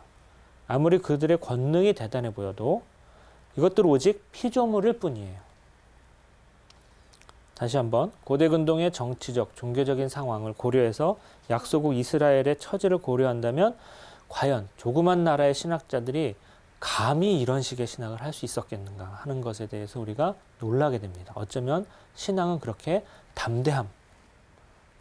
아무리 그들의 권능이 대단해 보여도 이것들 오직 피조물일 뿐이에요. 다시 한번 고대 근동의 정치적, 종교적인 상황을 고려해서 약소국 이스라엘의 처지를 고려한다면 과연 조그만 나라의 신학자들이 감히 이런 식의 신앙을 할 수 있었겠는가 하는 것에 대해서 우리가 놀라게 됩니다. 어쩌면 신앙은 그렇게 담대함,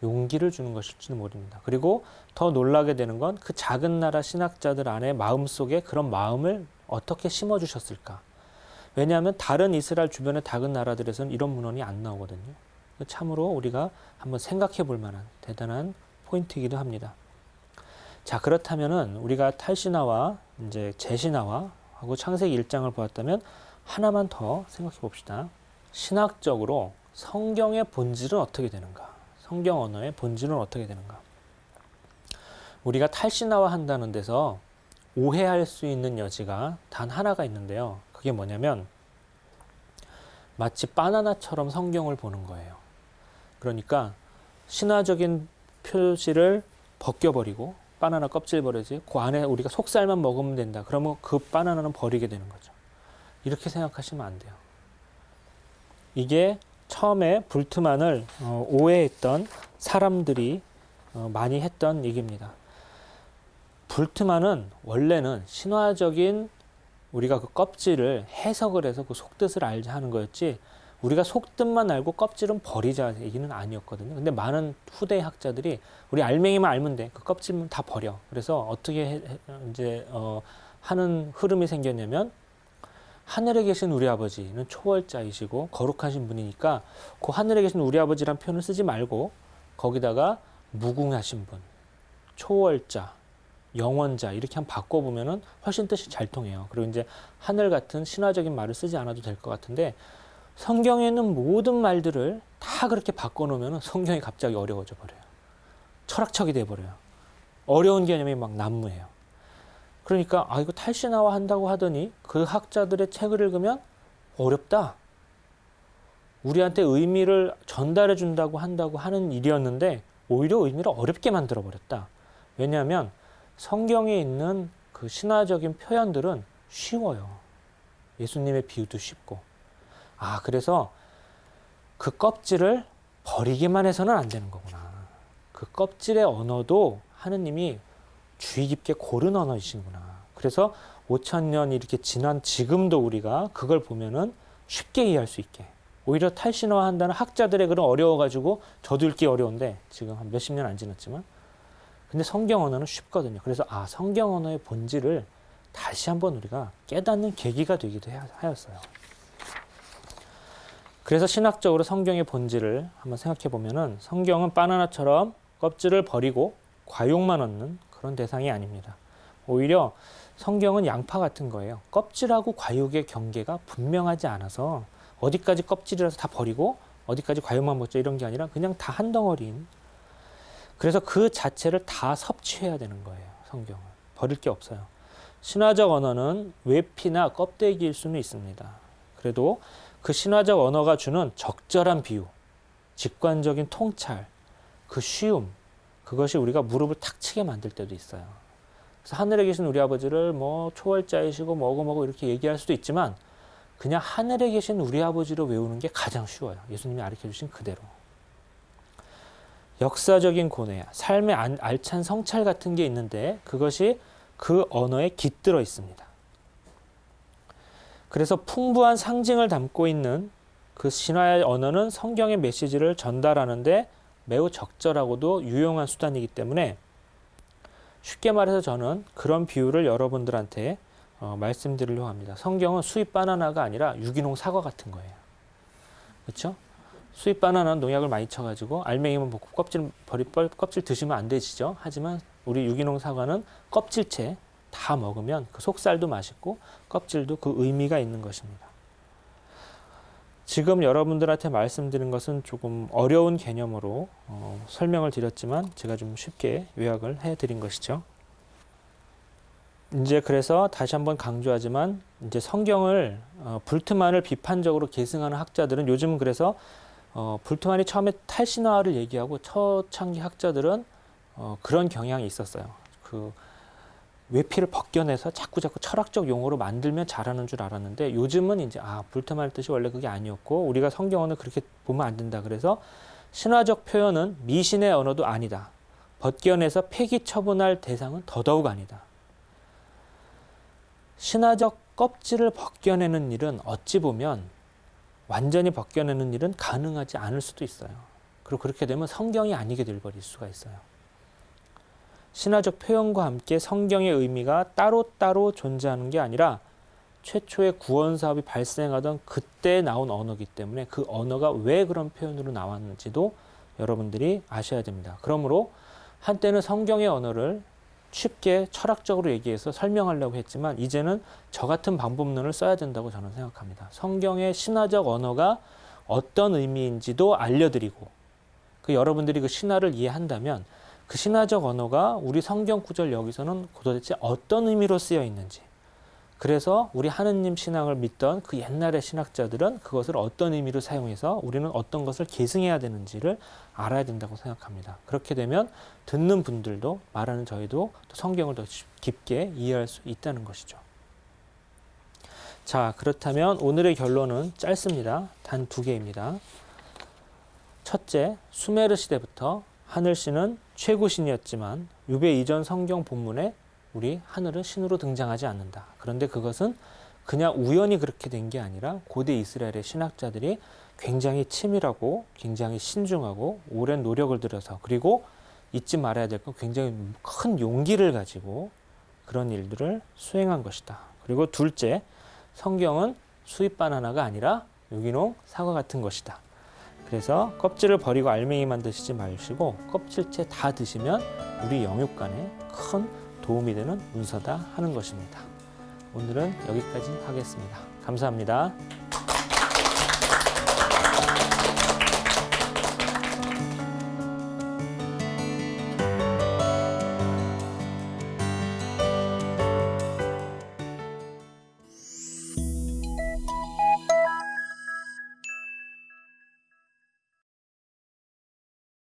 용기를 주는 것일지도 모릅니다. 그리고 더 놀라게 되는 건 그 작은 나라 신학자들 안에 마음속에 그런 마음을 어떻게 심어주셨을까. 왜냐하면 다른 이스라엘 주변의 작은 나라들에서는 이런 문헌이 안 나오거든요. 참으로 우리가 한번 생각해 볼 만한 대단한 포인트이기도 합니다. 자, 그렇다면은 우리가 탈신화와 이제 재신화와 하고 창세기 1장을 보았다면 하나만 더 생각해 봅시다. 신학적으로 성경의 본질은 어떻게 되는가? 성경 언어의 본질은 어떻게 되는가? 우리가 탈신화와 한다는 데서 오해할 수 있는 여지가 단 하나가 있는데요. 그게 뭐냐면 마치 바나나처럼 성경을 보는 거예요. 그러니까 신화적인 표시를 벗겨버리고 바나나 껍질 버리지 그 안에 우리가 속살만 먹으면 된다. 그러면 그 바나나는 버리게 되는 거죠. 이렇게 생각하시면 안 돼요. 이게 처음에 불트만을 오해했던 사람들이 많이 했던 얘기입니다. 불트만은 원래는 신화적인 우리가 그 껍질을 해석을 해서 그 속뜻을 알자 하는 거였지 우리가 속뜻만 알고 껍질은 버리자 얘기는 아니었거든요. 근데 많은 후대 학자들이 우리 알맹이만 알면 돼. 그 껍질은 다 버려. 그래서 어떻게 하는 흐름이 생겼냐면 하늘에 계신 우리 아버지는 초월자이시고 거룩하신 분이니까 그 하늘에 계신 우리 아버지란 표현을 쓰지 말고 거기다가 무궁하신 분, 초월자, 영원자 이렇게 한번 바꿔보면은 훨씬 뜻이 잘 통해요. 그리고 이제 하늘 같은 신화적인 말을 쓰지 않아도 될 것 같은데 성경에 있는 모든 말들을 다 그렇게 바꿔놓으면은 성경이 갑자기 어려워져 버려요. 철학적이 돼 버려요. 어려운 개념이 막 난무해요. 그러니까 이거 탈신화화 한다고 하더니 그 학자들의 책을 읽으면 어렵다. 우리한테 의미를 전달해 준다고 한다고 하는 일이었는데 오히려 의미를 어렵게 만들어 버렸다. 왜냐하면 성경에 있는 그 신화적인 표현들은 쉬워요. 예수님의 비유도 쉽고. 그래서 그 껍질을 버리기만 해서는 안 되는 거구나. 그 껍질의 언어도 하느님이 주의 깊게 고른 언어이시구나. 그래서 5,000년 이렇게 지난 지금도 우리가 그걸 보면은 쉽게 이해할 수 있게. 오히려 탈신화한다는 학자들의 글은 어려워가지고 저도 읽기 어려운데 지금 한 몇십 년 안 지났지만 근데 성경 언어는 쉽거든요. 그래서 성경 언어의 본질을 다시 한번 우리가 깨닫는 계기가 되기도 하였어요. 그래서 신학적으로 성경의 본질을 한번 생각해 보면은 성경은 바나나처럼 껍질을 버리고 과육만 얻는 그런 대상이 아닙니다. 오히려 성경은 양파 같은 거예요. 껍질하고 과육의 경계가 분명하지 않아서 어디까지 껍질이라서 다 버리고 어디까지 과육만 먹자 이런 게 아니라 그냥 다 한 덩어리인. 그래서 그 자체를 다 섭취해야 되는 거예요. 성경은. 버릴 게 없어요. 신화적 언어는 외피나 껍데기일 수는 있습니다. 그래도 그 신화적 언어가 주는 적절한 비유, 직관적인 통찰, 그 쉬움, 그것이 우리가 무릎을 탁 치게 만들 때도 있어요. 그래서 하늘에 계신 우리 아버지를 초월자이시고 뭐고 이렇게 얘기할 수도 있지만 그냥 하늘에 계신 우리 아버지로 외우는 게 가장 쉬워요. 예수님이 가르쳐 주신 그대로. 역사적인 고뇌, 삶의 알찬 성찰 같은 게 있는데 그것이 그 언어에 깃들어 있습니다. 그래서 풍부한 상징을 담고 있는 그 신화의 언어는 성경의 메시지를 전달하는데 매우 적절하고도 유용한 수단이기 때문에 쉽게 말해서 저는 그런 비유를 여러분들한테 말씀드리려고 합니다. 성경은 수입 바나나가 아니라 유기농 사과 같은 거예요. 그렇죠? 수입 바나나는 농약을 많이 쳐가지고 알맹이만 먹고 껍질 드시면 안 되시죠. 하지만 우리 유기농 사과는 껍질째 다 먹으면 그 속살도 맛있고 껍질도 그 의미가 있는 것입니다. 지금 여러분들한테 말씀드린 것은 조금 어려운 개념으로 설명을 드렸지만 제가 좀 쉽게 요약을 해드린 것이죠. 이제 그래서 다시 한번 강조하지만 이제 성경을 불트만을 비판적으로 계승하는 학자들은 요즘은 그래서 불트만이 처음에 탈신화를 얘기하고 초창기 학자들은 그런 경향이 있었어요. 그 외피를 벗겨내서 자꾸 철학적 용어로 만들면 잘하는 줄 알았는데 요즘은 이제 불트만의 뜻이 원래 그게 아니었고 우리가 성경어는 그렇게 보면 안 된다. 그래서 신화적 표현은 미신의 언어도 아니다. 벗겨내서 폐기 처분할 대상은 더더욱 아니다. 신화적 껍질을 벗겨내는 일은 어찌 보면 완전히 벗겨내는 일은 가능하지 않을 수도 있어요. 그리고 그렇게 되면 성경이 아니게 돼버릴 수가 있어요. 신화적 표현과 함께 성경의 의미가 따로따로 존재하는 게 아니라 최초의 구원 사업이 발생하던 그때 나온 언어이기 때문에 그 언어가 왜 그런 표현으로 나왔는지도 여러분들이 아셔야 됩니다. 그러므로 한때는 성경의 언어를 쉽게 철학적으로 얘기해서 설명하려고 했지만 이제는 저 같은 방법론을 써야 된다고 저는 생각합니다. 성경의 신화적 언어가 어떤 의미인지도 알려드리고 여러분들이 그 신화를 이해한다면 그 신화적 언어가 우리 성경 구절 여기서는 도대체 어떤 의미로 쓰여 있는지 그래서 우리 하느님 신앙을 믿던 그 옛날의 신학자들은 그것을 어떤 의미로 사용해서 우리는 어떤 것을 계승해야 되는지를 알아야 된다고 생각합니다. 그렇게 되면 듣는 분들도 말하는 저희도 성경을 더 깊게 이해할 수 있다는 것이죠. 자, 그렇다면 오늘의 결론은 짧습니다. 단 2개입니다. 첫째, 수메르 시대부터 하늘신은 최고신이었지만 유배 이전 성경 본문에 우리 하늘은 신으로 등장하지 않는다. 그런데 그것은 그냥 우연히 그렇게 된 게 아니라 고대 이스라엘의 신학자들이 굉장히 치밀하고 굉장히 신중하고 오랜 노력을 들여서 그리고 잊지 말아야 될 건 굉장히 큰 용기를 가지고 그런 일들을 수행한 것이다. 그리고 둘째, 성경은 수입 바나나가 아니라 유기농 사과 같은 것이다. 그래서 껍질을 버리고 알맹이만 드시지 마시고 껍질째 다 드시면 우리 영육간에 큰 도움이 되는 문서다 하는 것입니다. 오늘은 여기까지 하겠습니다. 감사합니다.